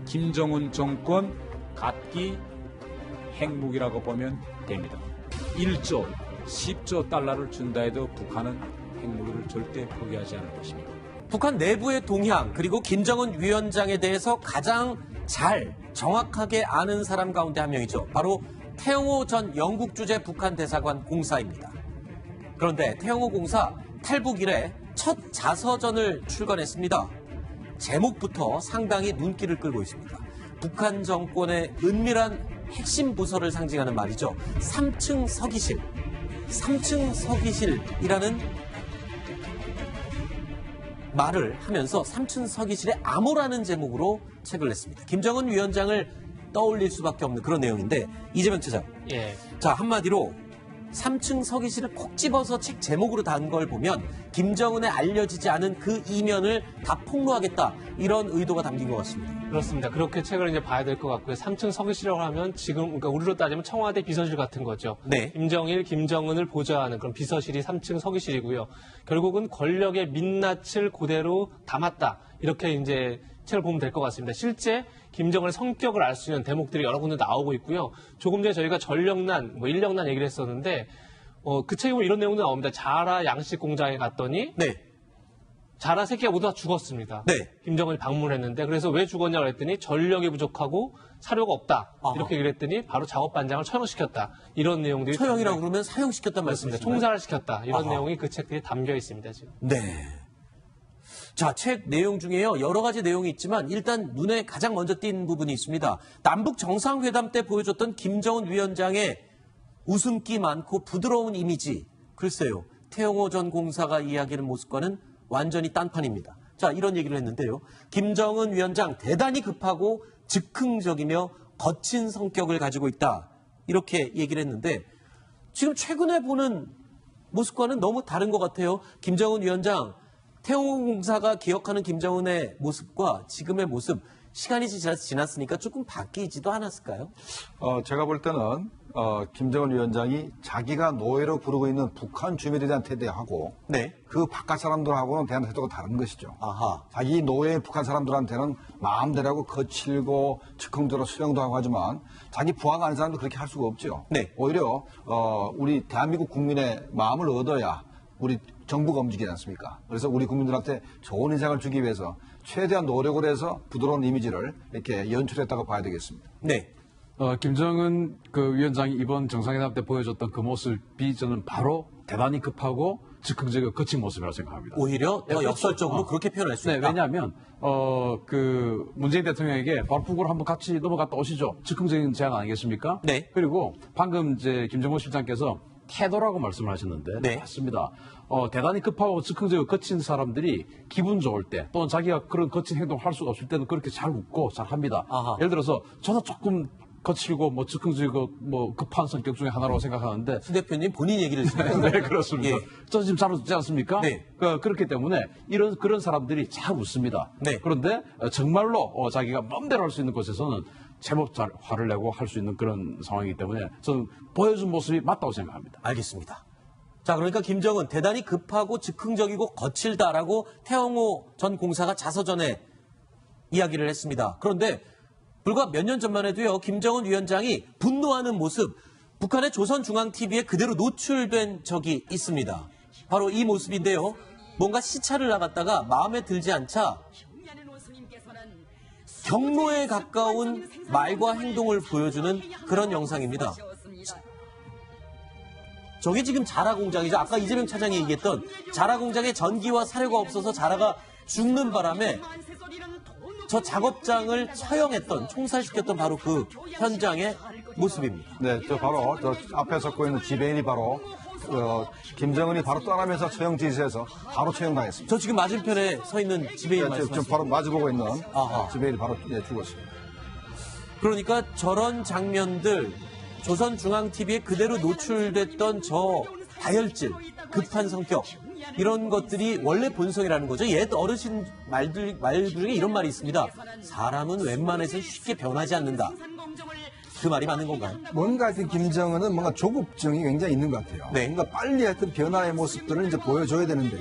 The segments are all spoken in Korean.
김정은 정권 각기 핵무기라고 보면 됩니다. 1조, 10조 달러를 준다 해도 북한은 핵무기를 절대 포기하지 않을 것입니다. 북한 내부의 동향 그리고 김정은 위원장에 대해서 가장 잘 정확하게 아는 사람 가운데 한 명이죠. 바로 태영호 전 영국 주재 북한 대사관 공사입니다. 그런데 태영호 공사 탈북 이래 첫 자서전을 출간했습니다. 제목부터 상당히 눈길을 끌고 있습니다. 북한 정권의 은밀한 핵심 부서를 상징하는 말이죠. 3층 서기실. 3층 서기실이라는 말을 하면서 3층 서기실의 암호라는 제목으로 책을 냈습니다. 김정은 위원장을 떠올릴 수밖에 없는 그런 내용인데 이재명 차장. 예. 자, 한마디로 3층 서기실을 콕 집어서 책 제목으로 단 걸 보면 김정은에 알려지지 않은 그 이면을 다 폭로하겠다. 이런 의도가 담긴 것 같습니다. 그렇습니다. 그렇게 책을 이제 봐야 될 것 같고요. 3층 서기실이라고 하면 지금 그러니까 우리로 따지면 청와대 비서실 같은 거죠. 네. 김정일, 김정은을 보좌하는 그런 비서실이 3층 서기실이고요. 결국은 권력의 민낯을 그대로 담았다. 이렇게 이제 책을 보면 될 것 같습니다. 실제 김정은의 성격을 알 수 있는 대목들이 여러 군데 나오고 있고요. 조금 전에 저희가 전력난, 인력난 얘기를 했었는데 그 책에 보면 이런 내용도 나옵니다. 자라 양식 공장에 갔더니 네. 자라 새끼가 모두 다 죽었습니다. 네. 김정은이 방문했는데 그래서 왜 죽었냐고 그랬더니 전력이 부족하고 사료가 없다. 아하. 이렇게 얘기를 했더니 바로 작업반장을 처형시켰다. 이런 내용들이 처형이라고 그러면 사형시켰단 맞습니다. 말씀이신가요? 총살을 시켰다. 이런 아하. 내용이 그 책들에 담겨 있습니다. 지금. 네. 자, 책 내용 중에요. 여러 가지 내용이 있지만 일단 눈에 가장 먼저 띈 부분이 있습니다. 남북 정상회담 때 보여줬던 김정은 위원장의 웃음기 많고 부드러운 이미지. 글쎄요. 태영호 전 공사가 이야기하는 모습과는 완전히 딴판입니다. 자, 이런 얘기를 했는데요. 김정은 위원장 대단히 급하고 즉흥적이며 거친 성격을 가지고 있다. 이렇게 얘기를 했는데 지금 최근에 보는 모습과는 너무 다른 것 같아요. 김정은 위원장, 태영호 공사가 기억하는 김정은의 모습과 지금의 모습, 시간이 지났으니까 조금 바뀌지도 않았을까요? 제가 볼 때는 김정은 위원장이 자기가 노예로 부르고 있는 북한 주민에 대한 태도하고 네. 그 바깥 사람들하고는 대한 태도가 다른 것이죠. 아하. 자기 노예 북한 사람들한테는 마음대로 하고 거칠고 즉흥적으로 수용도 하고 하지만 자기 부하가 아닌 사람도 그렇게 할 수가 없죠. 네. 오히려 우리 대한민국 국민의 마음을 얻어야 우리 정부가 움직이지 않습니까? 그래서 우리 국민들한테 좋은 인상을 주기 위해서 최대한 노력을 해서 부드러운 이미지를 이렇게 연출했다고 봐야 되겠습니다. 네. 김정은 위원장이 이번 정상회담 때 보여줬던 그 모습이 저는 바로 대단히 급하고 즉흥적이고 거친 모습이라고 생각합니다. 오히려 더 역설적으로 그렇게 표현할 수 있다. 왜냐하면 문재인 대통령에게 바로 북으로 한번 같이 넘어갔다 오시죠. 즉흥적인 제안 아니겠습니까? 네. 그리고 방금 이제 김정은 실장께서 태도라고 말씀을 하셨는데 네. 맞습니다. 대단히 급하고 즉흥적이고 거친 사람들이 기분 좋을 때 또는 자기가 그런 거친 행동을 할 수가 없을 때는 그렇게 잘 웃고 잘 합니다. 아하. 예를 들어서 저도 조금 거칠고 즉흥적이고 급한 성격 중에 하나라고 생각하는데 수 대표님 본인 얘기를 지금 네, 그렇습니다. 예. 저 지금 잘 웃지 않습니까? 네. 그렇기 때문에 그런 사람들이 잘 웃습니다. 네. 그런데 정말로 자기가 마음대로 할 수 있는 곳에서는 제법 잘 화를 내고 할 수 있는 그런 상황이기 때문에 저는 보여준 모습이 맞다고 생각합니다. 알겠습니다. 자, 그러니까 김정은 대단히 급하고 즉흥적이고 거칠다라고 태영호 전 공사가 자서전에 이야기를 했습니다. 그런데 불과 몇 년 전만 해도요, 김정은 위원장이 분노하는 모습, 북한의 조선중앙TV에 그대로 노출된 적이 있습니다. 바로 이 모습인데요. 뭔가 시차를 나갔다가 마음에 들지 않자 경로에 가까운 말과 행동을 보여주는 그런 영상입니다. 저게 지금 자라 공장이죠. 아까 이재명 차장이 얘기했던 자라 공장에 전기와 사료가 없어서 자라가 죽는 바람에 저 작업장을 처형했던, 총살시켰던 바로 그 현장의 모습입니다. 네, 바로 저 앞에 섰고 있는 지배인이 바로 김정은이 바로 떠나면서 처형 지시해서 바로 처형당했습니다. 저 지금 맞은편에 서 있는 지배인 지금 말씀하시죠? 바로 마주보고 있는 아하. 지배인이 바로 죽었습니다. 그러니까 저런 장면들 조선중앙TV에 그대로 노출됐던 저 다혈질, 급한 성격 이런 것들이 원래 본성이라는 거죠. 옛 어르신 말 중에 이런 말이 있습니다. 사람은 웬만해서 쉽게 변하지 않는다. 그 말이 맞는 건가요? 뭔가 하여튼 김정은은 뭔가 조급증이 굉장히 있는 것 같아요. 네. 뭔가 빨리 하여튼 변화의 모습들을 이제 보여줘야 되는데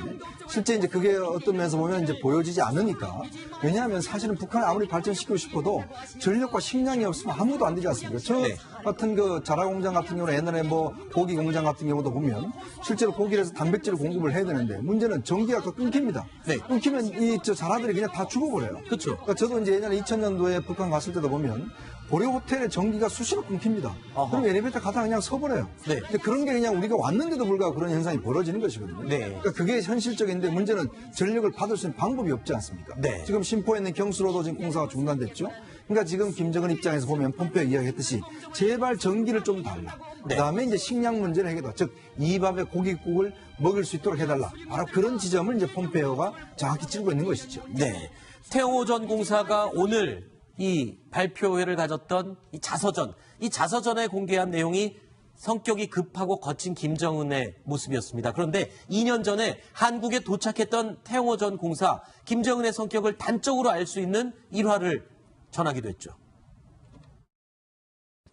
실제 이제 그게 어떤 면에서 보면 이제 보여지지 않으니까 왜냐하면 사실은 북한을 아무리 발전시키고 싶어도 전력과 식량이 없으면 아무도 안 되지 않습니까? 저 네. 같은 그 자라공장 같은 경우는 옛날에 뭐 고기 공장 같은 경우도 보면 실제로 고기를 해서 단백질을 공급을 해야 되는데 문제는 전기가 끊깁니다. 네. 끊기면 이 저 자라들이 그냥 다 죽어버려요. 그렇죠. 그러니까 저도 이제 예전에 2000년도에 북한 갔을 때도 보면 고려 호텔의 전기가 수시로 끊깁니다. 어허. 그럼 엘리베이터 가다가 그냥 서버려요. 네. 근데 그런 게 그냥 우리가 왔는데도 불구하고 그런 현상이 벌어지는 것이거든요. 네. 그러니까 그게 현실적인데 문제는 전력을 받을 수 있는 방법이 없지 않습니까? 네. 지금 심포에 있는 경수로도 지금 공사가 중단됐죠. 그러니까 지금 김정은 입장에서 보면 폼페이오 이야기했듯이 제발 전기를 좀 달라. 네. 그다음에 이제 식량 문제를 해결다. 즉 이 밥에 고깃국을 먹을 수 있도록 해달라. 바로 그런 지점을 이제 폼페이오가 정확히 찌르고 있는 것이죠. 네. 태영호 전 공사가 오늘 이 발표회를 가졌던 이 자서전에 공개한 내용이 성격이 급하고 거친 김정은의 모습이었습니다. 그런데 2년 전에 한국에 도착했던 태영호 전 공사, 김정은의 성격을 단적으로 알 수 있는 일화를 전하기도 했죠.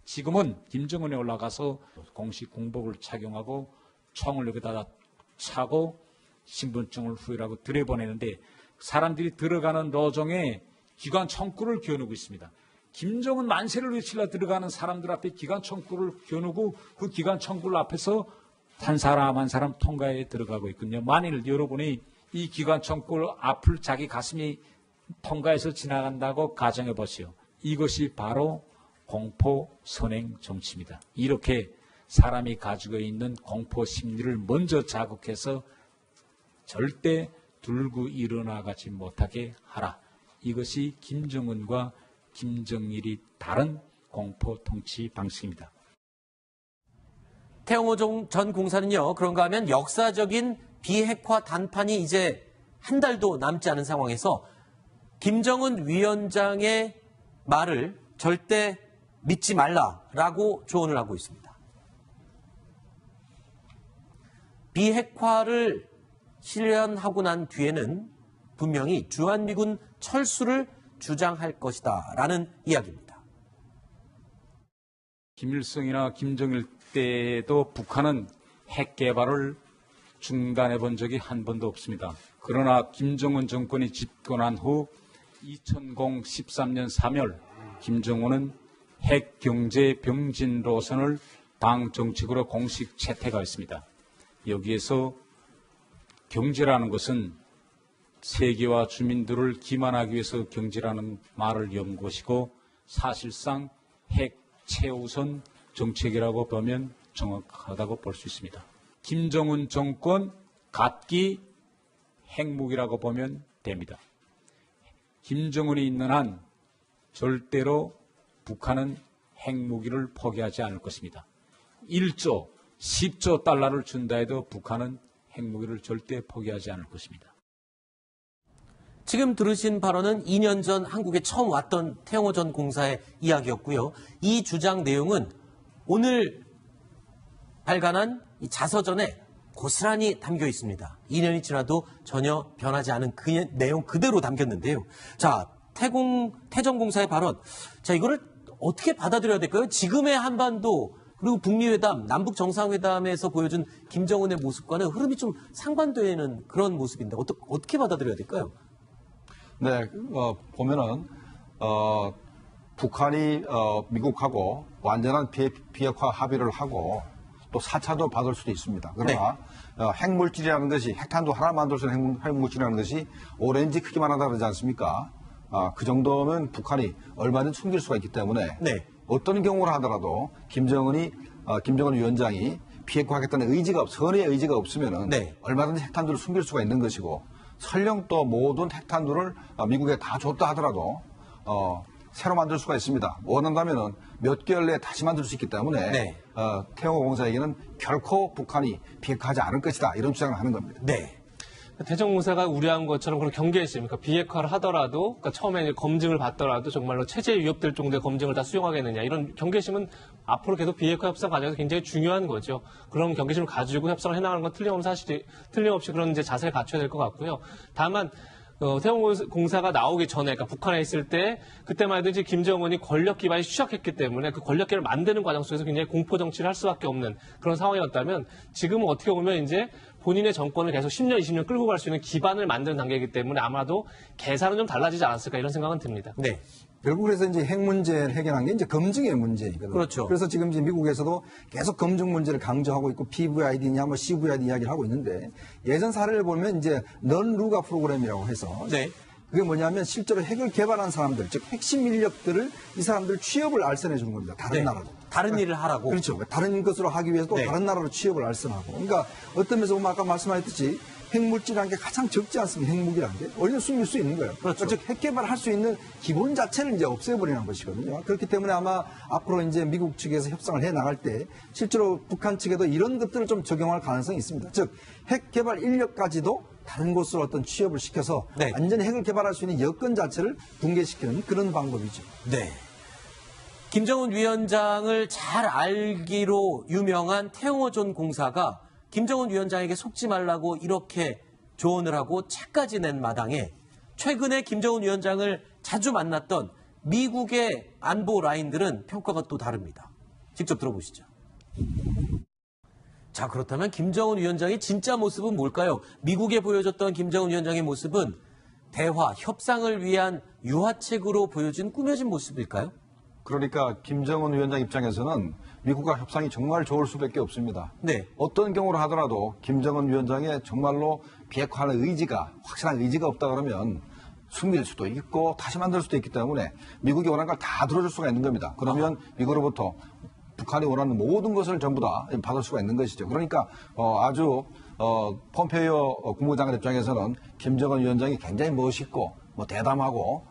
지금은 김정은에 올라가서 공식 공복을 착용하고 총을 여기다 차고 신분증을 후일하고 들여보내는데 사람들이 들어가는 로정에 기관 총구를 겨누고 있습니다. 김정은 만세를 외치려 들어가는 사람들 앞에 기관 총구를 겨누고 그 기관 총구 앞에서 한 사람 한 사람 통과에 들어가고 있거든요. 만일 여러분이 이 기관 총구 앞을 자기 가슴이 통과해서 지나간다고 가정해 보시오. 이것이 바로 공포 선행 정치입니다. 이렇게 사람이 가지고 있는 공포 심리를 먼저 자극해서 절대 들고 일어나가지 못하게 하라. 이것이 김정은과 김정일이 다른 공포 통치 방식입니다. 태영호 전 공사는요, 그런가 하면 역사적인 비핵화 단판이 이제 한 달도 남지 않은 상황에서 김정은 위원장의 말을 절대 믿지 말라라고 조언을 하고 있습니다. 비핵화를 실현하고 난 뒤에는 분명히 주한미군 철수를 주장할 것이다라는 이야기입니다. 김일성이나 김정일 때도 북한은 핵 개발을 중단해 본 적이 한 번도 없습니다. 그러나 김정은 정권이 집권한 후 2013년 3월 김정은은 핵 경제 병진 노선을 당 정책으로 공식 채택하였습니다. 여기에서 경제라는 것은 세계와 주민들을 기만하기 위해서 경제라는 말을 연 것이고 사실상 핵 최우선 정책이라고 보면 정확하다고 볼 수 있습니다. 김정은 정권 갖기 핵무기라고 보면 됩니다. 김정은이 있는 한 절대로 북한은 핵무기를 포기하지 않을 것입니다. 1조, 10조 달러를 준다 해도 북한은 핵무기를 절대 포기하지 않을 것입니다. 지금 들으신 발언은 2년 전 한국에 처음 왔던 태영호 전 공사의 이야기였고요. 이 주장 내용은 오늘 발간한 이 자서전에 고스란히 담겨 있습니다. 2년이 지나도 전혀 변하지 않은 그 내용 그대로 담겼는데요. 자, 태전 공사의 발언. 자, 이거를 어떻게 받아들여야 될까요? 지금의 한반도 그리고 북미회담, 남북 정상회담에서 보여준 김정은의 모습과는 흐름이 좀 상반되는 그런 모습인데 어떻게 받아들여야 될까요? 네, 보면은 북한이 미국하고 완전한 비핵화 합의를 하고 또 4차도 받을 수도 있습니다. 그러나 핵물질이라는 것이 핵탄두 하나 만들 수 있는 핵물질이라는 것이 오렌지 크기만 하다 그러지 않습니까? 그 정도면 북한이 얼마든지 숨길 수가 있기 때문에 네. 어떤 경우를 하더라도 김정은 위원장이 비핵화하겠다는 선의의 의지가 없으면은 네. 얼마든지 핵탄두를 숨길 수가 있는 것이고 설령 또 모든 핵탄두를 미국에 다 줬다 하더라도 새로 만들 수가 있습니다. 원한다면은 몇 개월 내에 다시 만들 수 있기 때문에 네. 태영호 공사에게는 결코 북한이 비핵화하지 않을 것이다 이런 주장을 하는 겁니다. 네. 태전 공사가 우려한 것처럼 그런 경계심입니까? 비핵화를 하더라도, 그러니까 처음에 검증을 받더라도 정말로 체제에 위협될 정도의 검증을 다 수용하겠느냐. 이런 경계심은 앞으로 계속 비핵화 협상 과정에서 굉장히 중요한 거죠. 그런 경계심을 가지고 협상을 해나가는 건 틀림없이 그런 이제 자세를 갖춰야 될 것 같고요. 다만, 태용공사가 나오기 전에, 그러니까 북한에 있을 때 그때만 해도 이제 김정은이 권력 기반이 추락했기 때문에 그 권력기를 만드는 과정 속에서 굉장히 공포 정치를 할 수밖에 없는 그런 상황이었다면 지금은 어떻게 보면 이제 본인의 정권을 계속 10년, 20년 끌고 갈 수 있는 기반을 만드는 단계이기 때문에 아마도 계산은 좀 달라지지 않았을까 이런 생각은 듭니다. 네. 결국 그래서 이제 핵 문제를 해결한 게 이제 검증의 문제이거든요. 그렇죠. 그래서 지금 이제 미국에서도 계속 검증 문제를 강조하고 있고 PVID냐 뭐 CVID 이야기를 하고 있는데 예전 사례를 보면 이제 넌 루가 프로그램이라고 해서 네. 그게 뭐냐면 실제로 핵을 개발한 사람들, 즉 핵심 인력들을 이 사람들 취업을 알선해 주는 겁니다. 다른 네. 나라로. 다른 일을 하라고. 그렇죠. 다른 것으로 하기 위해서 또 네. 다른 나라로 취업을 알선하고. 그러니까 어떤 면에서 보면 아까 말씀하셨듯이 핵물질이라는 게 가장 적지 않습니까? 핵무기라는 게. 어디든 숨길 수 있는 거예요. 그렇죠. 즉, 핵 개발할 수 있는 기본 자체를 이제 없애버리는 것이거든요. 그렇기 때문에 아마 앞으로 이제 미국 측에서 협상을 해 나갈 때 실제로 북한 측에도 이런 것들을 좀 적용할 가능성이 있습니다. 즉, 핵 개발 인력까지도 다른 곳으로 어떤 취업을 시켜서 네. 완전히 핵을 개발할 수 있는 여건 자체를 붕괴시키는 그런 방법이죠. 네. 김정은 위원장을 잘 알기로 유명한 태영호전 공사가 김정은 위원장에게 속지 말라고 이렇게 조언을 하고 책까지 낸 마당에 최근에 김정은 위원장을 자주 만났던 미국의 안보 라인들은 평가가 또 다릅니다. 직접 들어보시죠. 자, 그렇다면 김정은 위원장의 진짜 모습은 뭘까요? 미국에 보여줬던 김정은 위원장의 모습은 대화, 협상을 위한 유화책으로 보여진 꾸며진 모습일까요? 그러니까 김정은 위원장 입장에서는 미국과 협상이 정말 좋을 수밖에 없습니다. 네. 어떤 경우로 하더라도 김정은 위원장의 정말로 비핵화하는 의지가, 확실한 의지가 없다 그러면 승리할 수도 있고 다시 만들 수도 있기 때문에 미국이 원하는 걸 다 들어줄 수가 있는 겁니다. 그러면 미국으로부터 북한이 원하는 모든 것을 전부 다 받을 수가 있는 것이죠. 그러니까 아주 폼페이오 국무장관 입장에서는 김정은 위원장이 굉장히 멋있고 대담하고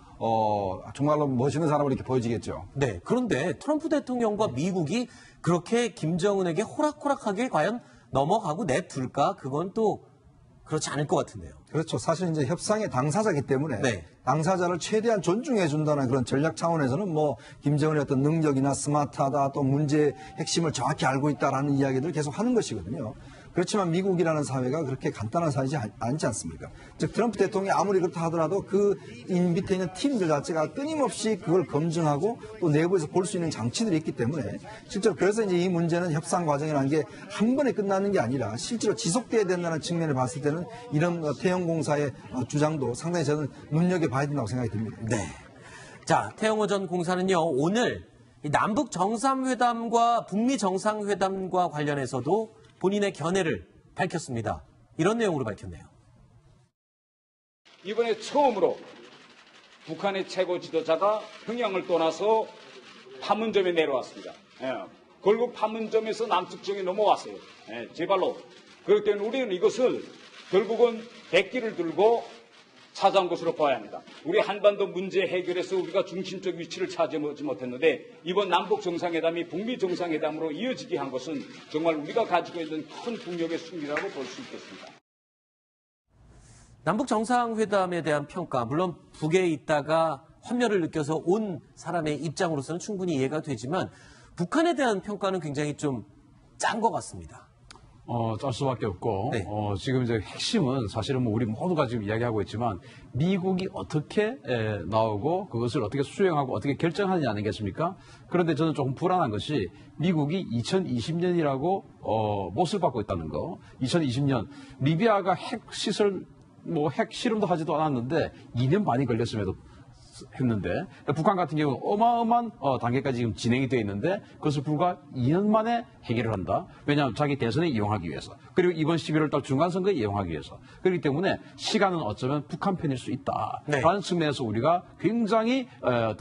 정말로 멋있는 사람으로 이렇게 보여지겠죠. 네. 그런데 트럼프 대통령과 미국이 그렇게 김정은에게 호락호락하게 과연 넘어가고 내둘까? 그건 또 그렇지 않을 것 같은데요. 그렇죠. 사실 이제 협상의 당사자이기 때문에 네. 당사자를 최대한 존중해 준다는 그런 전략 차원에서는 김정은의 어떤 능력이나 스마트하다 또 문제의 핵심을 정확히 알고 있다라는 이야기들을 계속 하는 것이거든요. 그렇지만 미국이라는 사회가 그렇게 간단한 사회지 않지 않습니까? 즉 트럼프 대통령이 아무리 그렇다 하더라도 그 밑에 있는 팀들 자체가 끊임없이 그걸 검증하고 또 내부에서 볼 수 있는 장치들이 있기 때문에 실제로 그래서 이제 이 문제는 협상 과정이라는 게 한 번에 끝나는 게 아니라 실제로 지속돼야 된다는 측면을 봤을 때는 이런 태영공사의 주장도 상당히 저는 눈여겨봐야 된다고 생각이 듭니다. 네. 자, 태영호 전 공사는요, 오늘 이 남북 정상회담과 북미 정상회담과 관련해서도 본인의 견해를 밝혔습니다. 이런 내용으로 밝혔네요. 이번에 처음으로 북한의 최고 지도자가 평양을 떠나서 판문점에 내려왔습니다. 결국 판문점에서 남측정에 넘어왔어요. 제 발로. 그렇기 때문에 우리는 이것을 결국은 백기를 들고 찾아온 것으로 봐야 합니다. 우리 한반도 문제 해결에서 우리가 중심적 위치를 차지하지 못했는데 이번 남북 정상회담이 북미 정상회담으로 이어지게 한 것은 정말 우리가 가지고 있는 큰 국력의 승리라고 볼 수 있겠습니다. 남북 정상회담에 대한 평가, 물론 북에 있다가 환멸을 느껴서 온 사람의 입장으로서는 충분히 이해가 되지만 북한에 대한 평가는 굉장히 좀 짠 것 같습니다. 짤 수밖에 없고, 네. 지금 이제 핵심은 사실은 우리 모두가 지금 이야기하고 있지만, 미국이 어떻게 나오고, 그것을 어떻게 수용하고, 어떻게 결정하느냐 아니겠습니까? 그런데 저는 조금 불안한 것이, 미국이 2020년이라고, 못을 받고 있다는 거. 2020년, 리비아가 핵시설, 핵 실험도 하지도 않았는데, 2년 반이 걸렸음에도 했는데 북한 같은 경우는 어마어마한 단계까지 지금 진행이 되어 있는데 그것을 불과 2년 만에 해결을 한다. 왜냐하면 자기 대선에 이용하기 위해서. 그리고 이번 11월 달 중간선거에 이용하기 위해서. 그렇기 때문에 시간은 어쩌면 북한 편일 수 있다라는 측면에서 우리가 굉장히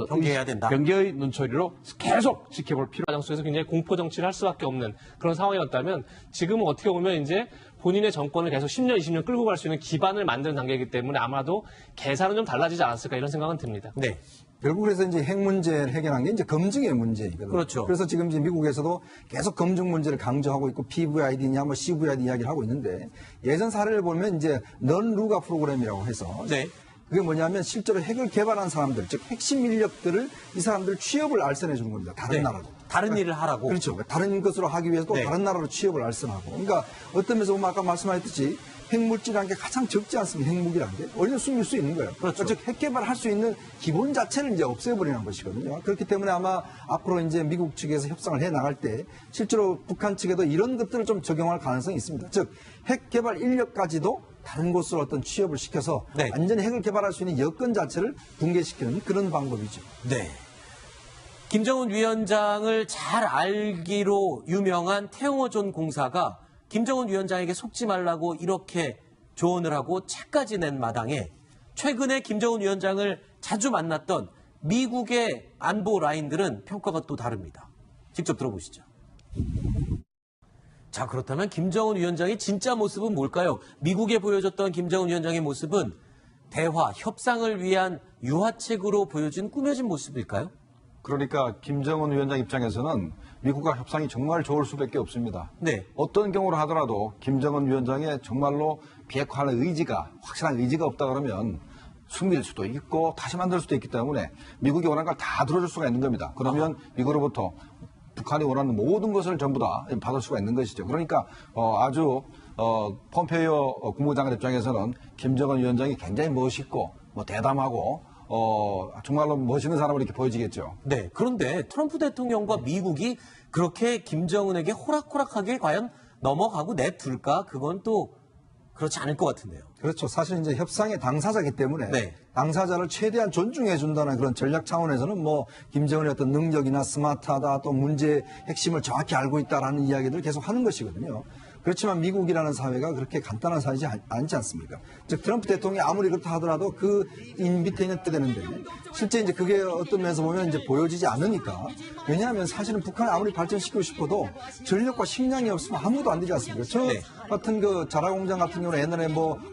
경계해야 된다. 경계의 눈초리로 계속 지켜볼 필요. 과정 속에서 굉장히 공포 정치를 할 수밖에 없는 그런 상황이었다면 지금은 어떻게 보면 이제 본인의 정권을 계속 10년, 20년 끌고 갈 수 있는 기반을 만드는 단계이기 때문에 아마도 계산은 좀 달라지지 않았을까 이런 생각은 듭니다. 네. 결국 그래서 이제 핵 문제를 해결한 게 이제 검증의 문제이거든요. 그렇죠. 그래서 지금 이제 미국에서도 계속 검증 문제를 강조하고 있고 PVID냐 CVID 이야기를 하고 있는데 예전 사례를 보면 이제 넌 루가 프로그램이라고 해서 네. 그게 뭐냐면 실제로 핵을 개발한 사람들, 즉 핵심 인력들을 이 사람들 취업을 알선해 주는 겁니다. 다른 네. 나라로. 다른 일을 하라고. 그렇죠. 다른 것으로 하기 위해서 또 네. 다른 나라로 취업을 알선하고. 그러니까 어떤 면에서 보면 아까 말씀하셨듯이 핵물질이라는 게 가장 적지 않습니까? 핵무기라는 게. 얼른 숨길 수 있는 거예요. 그렇죠. 즉, 핵 개발할 수 있는 기본 자체를 이제 없애버리는 것이거든요. 그렇기 때문에 아마 앞으로 이제 미국 측에서 협상을 해 나갈 때 실제로 북한 측에도 이런 것들을 좀 적용할 가능성이 있습니다. 즉, 핵 개발 인력까지도 다른 곳으로 어떤 취업을 시켜서 네. 완전히 핵을 개발할 수 있는 여건 자체를 붕괴시키는 그런 방법이죠. 네. 김정은 위원장을 잘 알기로 유명한 태영호전 공사가 김정은 위원장에게 속지 말라고 이렇게 조언을 하고 책까지 낸 마당에 최근에 김정은 위원장을 자주 만났던 미국의 안보 라인들은 평가가 또 다릅니다. 직접 들어보시죠. 자, 그렇다면 김정은 위원장의 진짜 모습은 뭘까요? 미국에 보여줬던 김정은 위원장의 모습은 대화, 협상을 위한 유화책으로 보여진 꾸며진 모습일까요? 그러니까 김정은 위원장 입장에서는 미국과 협상이 정말 좋을 수밖에 없습니다. 네. 어떤 경우로 하더라도 김정은 위원장의 정말로 비핵화하는 의지가, 확실한 의지가 없다 그러면 숨길 수도 있고 다시 만들 수도 있기 때문에 미국이 원하는 걸 다 들어줄 수가 있는 겁니다. 그러면 미국으로부터 북한이 원하는 모든 것을 전부 다 받을 수가 있는 것이죠. 그러니까 아주 폼페이오 국무장관 입장에서는 김정은 위원장이 굉장히 멋있고 대담하고 정말로 멋있는 사람으로 이렇게 보여지겠죠. 네. 그런데 트럼프 대통령과 미국이 그렇게 김정은에게 호락호락하게 과연 넘어가고 내둘까? 그건 또 그렇지 않을 것 같은데요. 그렇죠. 사실 이제 협상의 당사자이기 때문에 네. 당사자를 최대한 존중해 준다는 그런 전략 차원에서는 김정은의 어떤 능력이나 스마트하다 또 문제의 핵심을 정확히 알고 있다라는 이야기들을 계속 하는 것이거든요. 그렇지만 미국이라는 사회가 그렇게 간단한 사회지 않지 않습니까? 즉 트럼프 대통령이 아무리 그렇다 하더라도 그 밑에 있는 때 되는데 실제 이제 그게 어떤 면에서 보면 이제 보여지지 않으니까 왜냐하면 사실은 북한을 아무리 발전시키고 싶어도 전력과 식량이 없으면 아무도 안 되지 않습니까? 저 네. 같은 그 자라 공장 같은 경우는 옛날에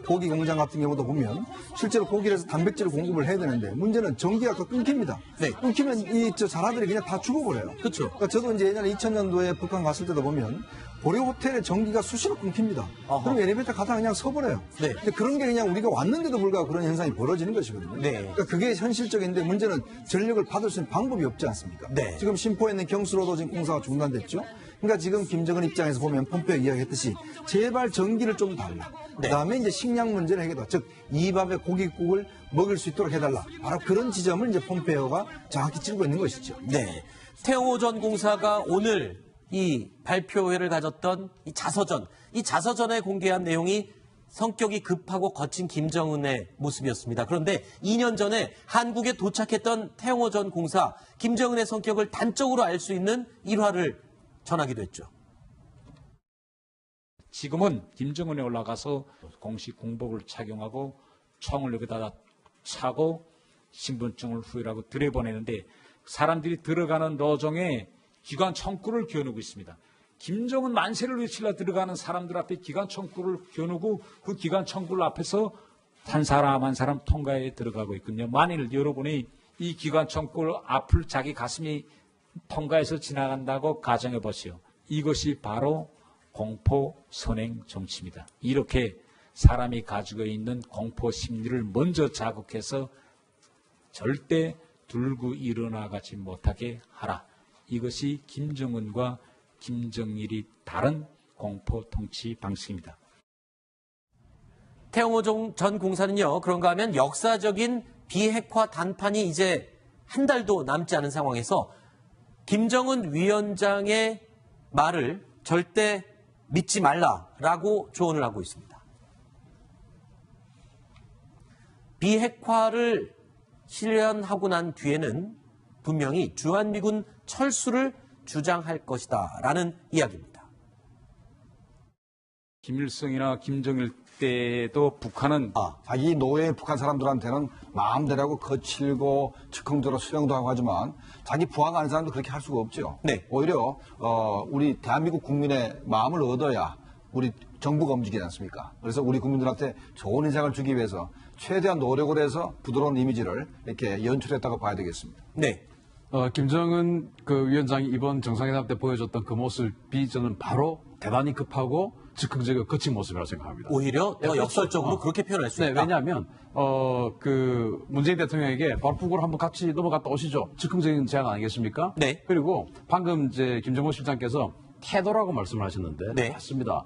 고기 공장 같은 경우도 보면 실제로 고기를 해서 단백질을 공급을 해야 되는데 문제는 전기가 끊깁니다. 네. 끊기면 저 자라들이 그냥 다 죽어버려요. 그렇죠. 그러니까 저도 이제 예전에 2000년도에 북한 갔을 때도 보면 고려 호텔의 전기가 수시로 끊깁니다. 어허. 그럼 엘리베이터 가다가 그냥 서버려요. 네. 근데 그런 게 그냥 우리가 왔는데도 불구하고 그런 현상이 벌어지는 것이거든요. 네. 그러니까 그게 현실적인데 문제는 전력을 받을 수 있는 방법이 없지 않습니까? 네. 지금 심포에 있는 경수로도 지금 공사가 중단됐죠. 그러니까 지금 김정은 입장에서 보면 폼페이오 이야기했듯이 제발 전기를 좀 달라. 네. 그다음에 이제 식량 문제를 해결다. 즉 이 밥에 고깃국을 먹을 수 있도록 해달라. 바로 그런 지점을 이제 폼페이오가 정확히 찌르고 있는 것이죠. 네. 태영호전 공사가 오늘 이 발표회를 가졌던 이 자서전에 공개한 내용이 성격이 급하고 거친 김정은의 모습이었습니다. 그런데 2년 전에 한국에 도착했던 태영호전 공사, 김정은의 성격을 단적으로 알 수 있는 일화를 전하기도 했죠. 지금은 김정은에 올라가서 공식 공복을 착용하고 총을 여기다가 차고 신분증을 후일하고 들여보내는데 사람들이 들어가는 노정에 기관 총구를 겨누고 있습니다. 김정은 만세를 외치려 들어가는 사람들 앞에 기관 총구를 겨누고 그 기관 총구 앞에서 한 사람 한 사람 통과에 들어가고 있거든요. 만일 여러분이 이 기관 총구 앞을 자기 가슴이 통과해서 지나간다고 가정해 보시오. 이것이 바로 공포 선행 정치입니다. 이렇게 사람이 가지고 있는 공포 심리를 먼저 자극해서 절대 들고 일어나가지 못하게 하라. 이것이 김정은과 김정일이 다른 공포 통치 방식입니다. 태영호 전 공사는요, 그런가 하면 역사적인 비핵화 단판이 이제 한 달도 남지 않은 상황에서 김정은 위원장의 말을 절대 믿지 말라라고 조언을 하고 있습니다. 비핵화를 실현하고 난 뒤에는 분명히 주한미군 철수를 주장할 것이다라는 이야기입니다. 김일성이나 김정일 때도 북한은 자기 노예인 북한 사람들한테는 마음대로 하고 거칠고 즉흥적으로 수령도 하고 하지만 자기 부하가 아닌 사람도 그렇게 할 수가 없죠. 네. 오히려 우리 대한민국 국민의 마음을 얻어야 우리 정부가 움직이지 않습니까? 그래서 우리 국민들한테 좋은 인상을 주기 위해서 최대한 노력을 해서 부드러운 이미지를 이렇게 연출했다고 봐야 되겠습니다. 네. 김정은 위원장이 이번 정상회담 때 보여줬던 그 모습이 저는 바로 대단히 급하고 즉흥적이고 거친 모습이라고 생각합니다. 오히려 더 역설적으로 그렇게 표현할 수 있다. 왜냐하면 문재인 대통령에게 바로 북으로 한번 같이 넘어갔다 오시죠. 즉흥적인 제안 아니겠습니까? 네. 그리고 방금 이제 김정은 실장께서 태도라고 말씀을 하셨는데 네. 맞습니다.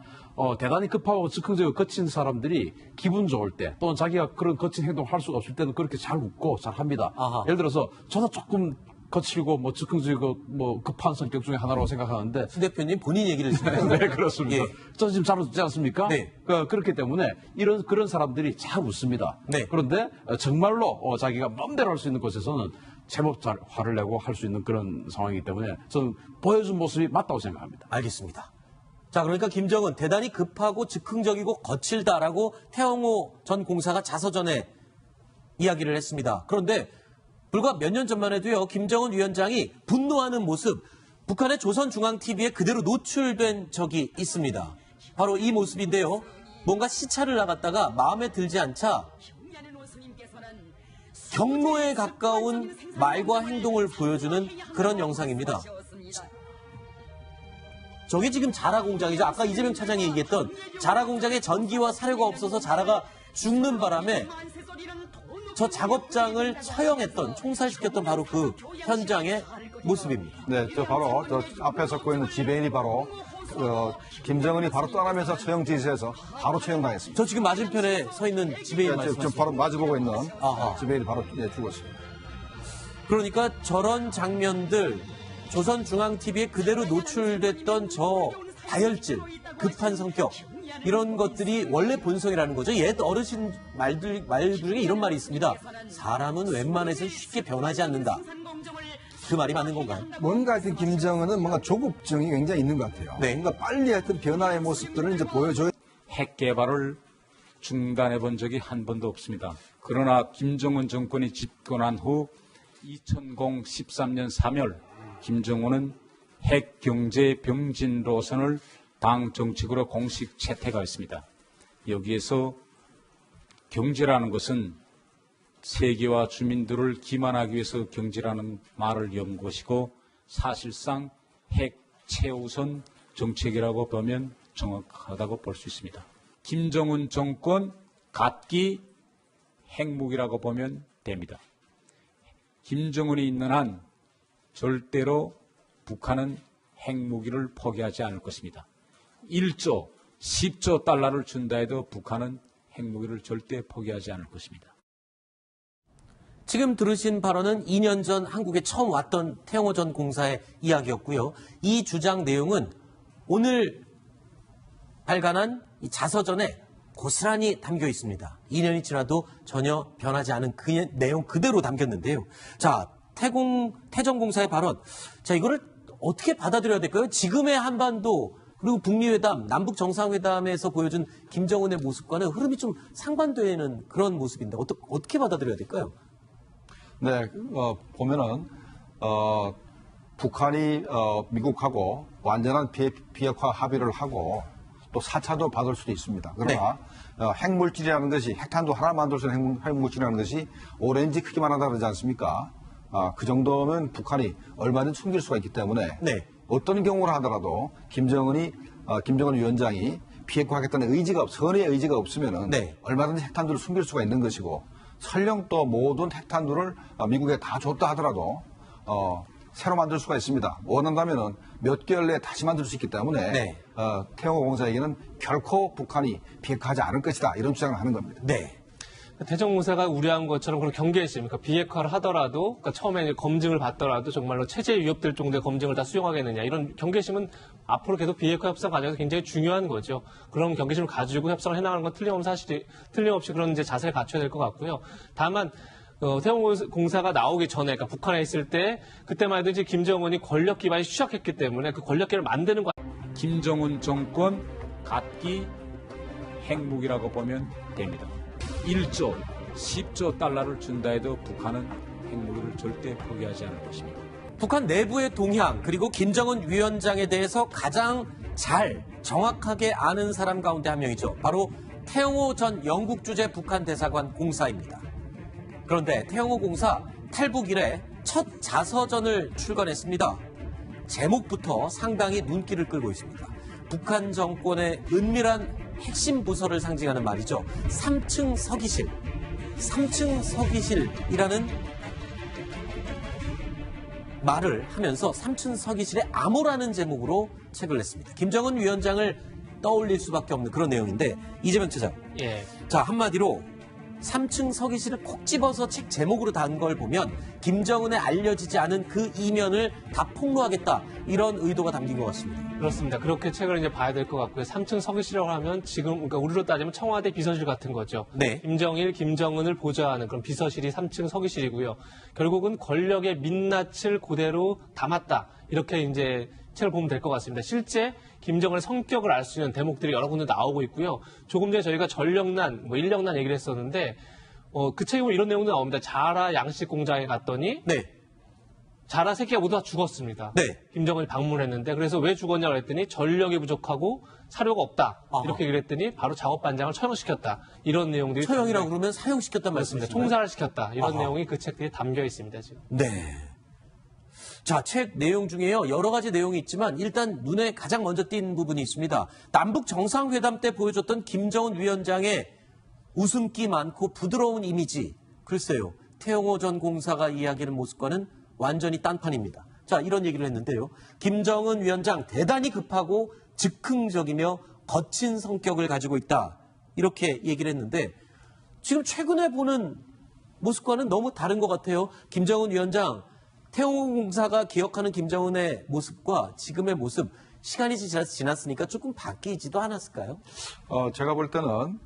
대단히 급하고 즉흥적이고 거친 사람들이 기분 좋을 때 또는 자기가 그런 거친 행동을 할 수가 없을 때는 그렇게 잘 웃고 잘 합니다. 아하. 예를 들어서 저도 조금 거칠고 뭐 즉흥적이고 뭐 급한 성격 중에 하나라고 생각하는데 수 대표님 본인 얘기를 지금 네, 그렇습니다. 예. 저 지금 잘 웃지 않습니까? 네. 그렇기 때문에 그런 사람들이 잘 웃습니다. 네. 그런데 정말로 자기가 마음대로 할 수 있는 곳에서는 제법 잘 화를 내고 할 수 있는 그런 상황이기 때문에 저는 보여준 모습이 맞다고 생각합니다. 알겠습니다. 자, 그러니까 김정은 대단히 급하고 즉흥적이고 거칠다라고 태영호 전 공사가 자서전에 이야기를 했습니다. 그런데 불과 몇 년 전만 해도요, 김정은 위원장이 분노하는 모습, 북한의 조선중앙TV에 그대로 노출된 적이 있습니다. 바로 이 모습인데요. 뭔가 시차를 나갔다가 마음에 들지 않자 경로에 가까운 말과 행동을 보여주는 그런 영상입니다. 저게 지금 자라 공장이죠. 아까 이재명 차장이 얘기했던 자라 공장에 전기와 사료가 없어서 자라가 죽는 바람에 저 작업장을 처형했던, 총살시켰던 바로 그 현장의 모습입니다. 네, 바로 저 앞에 섰고 있는 지배인이 바로 김정은이 바로 떠나면서 처형 지시해서 바로 처형당했습니다. 저 지금 맞은편에 서 있는 지배인 지금 말씀하시죠. 바로 마주보고 있는 아하. 지배인이 바로 죽었습니다. 그러니까 저런 장면들 조선중앙TV에 그대로 노출됐던 저 다혈질, 급한 성격 이런 것들이 원래 본성이라는 거죠. 옛 어르신 말 중에 이런 말이 있습니다. 사람은 웬만해서 쉽게 변하지 않는다. 그 말이 맞는 건가요? 뭔가 하여튼 김정은은 뭔가 조급증이 굉장히 있는 것 같아요. 네. 뭔가 빨리 하여튼 변화의 모습들을 이제 보여줘야 핵 개발을 중단해 본 적이 한 번도 없습니다. 그러나 김정은 정권이 집권한 후 2013년 3월 김정은은 핵 경제 병진 노선을 당 정책으로 공식 채택하였습니다. 여기에서 경제라는 것은 세계와 주민들을 기만하기 위해서 경제라는 말을 연 것이고 사실상 핵 최우선 정책이라고 보면 정확하다고 볼 수 있습니다. 김정은 정권 갖기 핵무기라고 보면 됩니다. 김정은이 있는 한 절대로 북한은 핵무기를 포기하지 않을 것입니다. 1조, 10조 달러를 준다 해도 북한은 핵무기를 절대 포기하지 않을 것입니다. 지금 들으신 발언은 2년 전 한국에 처음 왔던 태영호 전 공사의 이야기였고요. 이 주장 내용은 오늘 발간한 이 자서전에 고스란히 담겨 있습니다. 2년이 지나도 전혀 변하지 않은 그 내용 그대로 담겼는데요. 자, 태정 공사의 발언. 자, 이거를 어떻게 받아들여야 될까요? 지금의 한반도 그리고 북미회담, 남북 정상회담에서 보여준 김정은의 모습과는 흐름이 좀 상반되는 그런 모습인데 어떻게 받아들여야 될까요? 네, 보면은 북한이 미국하고 완전한 비핵화 합의를 하고 또 4차도 받을 수도 있습니다. 그러나 핵물질이라는 것이 핵탄두 하나 만들 수 있는 핵물질이라는 것이 오렌지 크기만 하다 그러지 않습니까? 그 정도면 북한이 얼마든지 숨길 수가 있기 때문에 네. 어떤 경우를 하더라도 김정은 위원장이 비핵화하겠다는 선의 의지가 없으면은 네. 얼마든지 핵탄두를 숨길 수가 있는 것이고 설령 또 모든 핵탄두를 미국에 다 줬다 하더라도 새로 만들 수가 있습니다. 원한다면은 몇 개월 내에 다시 만들 수 있기 때문에 네. 태영호 공사에게는 결코 북한이 비핵화하지 않을 것이다 이런 주장을 하는 겁니다. 네. 태정 공사가 우려한 것처럼 그런 경계심입니까? 비핵화를 하더라도, 그러니까 처음에 검증을 받더라도 정말로 체제에 위협될 정도의 검증을 다 수용하겠느냐. 이런 경계심은 앞으로 계속 비핵화 협상 과정에서 굉장히 중요한 거죠. 그런 경계심을 가지고 협상을 해나가는 건 틀림없이 그런 이제 자세를 갖춰야 될 것 같고요. 다만, 태영호 공사가 나오기 전에, 그러니까 북한에 있을 때, 그때만 해도 이제 김정은이 권력 기반이 추락했기 때문에 그 권력기를 만드는 김정은 정권 갖기 핵무기라고 보면 됩니다. 1조, 10조 달러를 준다 해도 북한은 핵무기를 절대 포기하지 않을 것입니다. 북한 내부의 동향 그리고 김정은 위원장에 대해서 가장 잘 정확하게 아는 사람 가운데 한 명이죠. 바로 태영호 전 영국 주재 북한 대사관 공사입니다. 그런데 태영호 공사 탈북 이래 첫 자서전을 출간했습니다. 제목부터 상당히 눈길을 끌고 있습니다. 북한 정권의 은밀한 핵심 부서를 상징하는 말이죠. 3층 서기실. 3층 서기실이라는 말을 하면서 삼층 서기실의 암호라는 제목으로 책을 냈습니다. 김정은 위원장을 떠올릴 수밖에 없는 그런 내용인데 이재명 차장. 예. 자, 한마디로 3층 서기실을 콕 집어서 책 제목으로 단 걸 보면 김정은에 알려지지 않은 그 이면을 다 폭로하겠다. 이런 의도가 담긴 것 같습니다. 그렇습니다. 그렇게 책을 이제 봐야 될 것 같고요. 3층 서기실이라고 하면 지금 그러니까 우리로 따지면 청와대 비서실 같은 거죠. 네. 김정일, 김정은을 보좌하는 그런 비서실이 3층 서기실이고요. 결국은 권력의 민낯을 그대로 담았다. 이렇게 이제 책을 보면 될 것 같습니다. 실제 김정은의 성격을 알 수 있는 대목들이 여러 군데 나오고 있고요. 조금 전에 저희가 전력난, 인력난 얘기를 했었는데 그 책에 보면 이런 내용도 나옵니다. 자라 양식 공장에 갔더니 네. 자라 새끼가 모두 다 죽었습니다. 네. 김정은이 방문했는데 그래서 왜 죽었냐고 했더니 전력이 부족하고 사료가 없다. 아하. 이렇게 얘기를 했더니 바로 작업반장을 처형시켰다. 이런 내용들이 처형이라고 그러면 사형시켰단 말씀입니다. 말씀이십니다. 총살을 시켰다. 이런 아하. 내용이 그 책들에 담겨 있습니다. 지금. 네. 자, 책 내용 중에요. 여러 가지 내용이 있지만 일단 눈에 가장 먼저 띈 부분이 있습니다. 남북 정상회담 때 보여줬던 김정은 위원장의 웃음기 많고 부드러운 이미지. 글쎄요. 태영호 전 공사가 이야기하는 모습과는 완전히 딴판입니다. 자, 이런 얘기를 했는데요. 김정은 위원장 대단히 급하고 즉흥적이며 거친 성격을 가지고 있다. 이렇게 얘기를 했는데 지금 최근에 보는 모습과는 너무 다른 것 같아요. 김정은 위원장, 태영호 공사가 기억하는 김정은의 모습과 지금의 모습, 시간이 지났으니까 조금 바뀌지도 않았을까요? 제가 볼 때는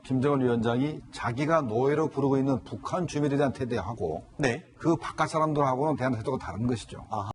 김정은 위원장이 자기가 노예로 부르고 있는 북한 주민에 대한 태도하고 네. 그 바깥 사람들하고는 대한 태도가 다른 것이죠.